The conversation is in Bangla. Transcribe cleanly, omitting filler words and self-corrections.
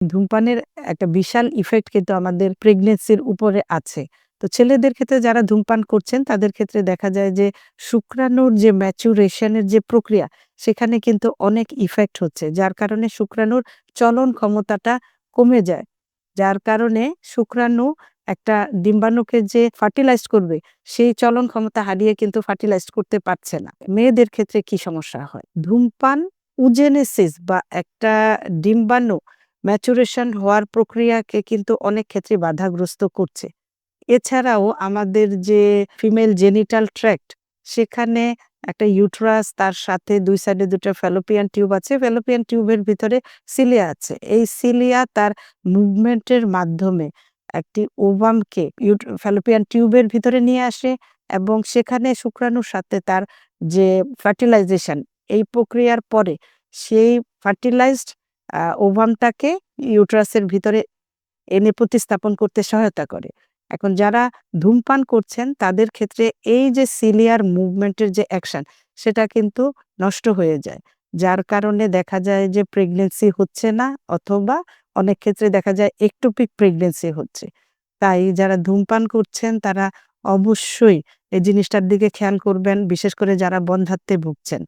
ধূমপানের একটা বিশাল ইফেক্ট কিন্তু আমাদের প্রেগন্যান্সির উপরে আছে। তো ছেলেদের ক্ষেত্রে যারা ধূমপান করছেন তাদের ক্ষেত্রে দেখা যায় যে শুক্রাণুর যে ম্যাচুরেশন এর যে প্রক্রিয়া সেখানে কিন্তু অনেক ইফেক্ট হচ্ছে। যার কারণে শুক্রাণুর চলন ক্ষমতাটা কমে যায়। যার কারণে শুক্রাণু একটা ডিম্বাণুকে যে ফার্টিলাইজড করবে সেই চলন ক্ষমতা হারিয়ে কিন্তু ফার্টিলাইজড করতে পারছে না। মেয়েদের ক্ষেত্রে কি সমস্যা হয়? ধূমপান ওজেনেসিস বা একটা ডিম্বাণু ম্যাচুরেশন হওয়ার প্রক্রিয়াকে কিন্তু অনেক ক্ষেত্রে বাধাগ্রস্ত করছে। এছাড়াও আমাদের যে ফিমেল জেনিটাল ট্র্যাক্ট সেখানে একটা ইউটেরাস তার সাথে ২ সাইডে ২ টা ফ্যালোপিয়ান টিউব আছে। ফ্যালোপিয়ান টিউবের ভিতরে সিলিয়া আছে। এই সিলিয়া তার মুভমেন্টের মাধ্যমে একটি ওভামকে ফ্যালোপিয়ান টিউবের ভিতরে নিয়ে আসে এবং সেখানে শুক্রাণুর সাথে তার যে ফার্টিলাইজেশন এই প্রক্রিয়ার পরে সেই ফার্টিলাইজড ওভামটাকে ইউটেরাসের ভিতরে এনে প্রতিস্থাপন করতে সহায়তা করে। এখন যারা ধূমপান করছেন তাদের ক্ষেত্রে এই যে সিলিয়ার মুভমেন্টের যে অ্যাকশন সেটা কিন্তু নষ্ট হয়ে যায়। যার কারণে দেখা যায় যে প্রেগন্যান্সি হচ্ছে না অথবা অনেক ক্ষেত্রে দেখা যায় একটোপিক প্রেগন্যান্সি হচ্ছে। তাই যারা ধূমপান করছেন তারা অবশ্যই এই জিনিসটার দিকে খেয়াল করবেন, বিশেষ করে যারা বন্ধ্যাত্বে ভুগছেন।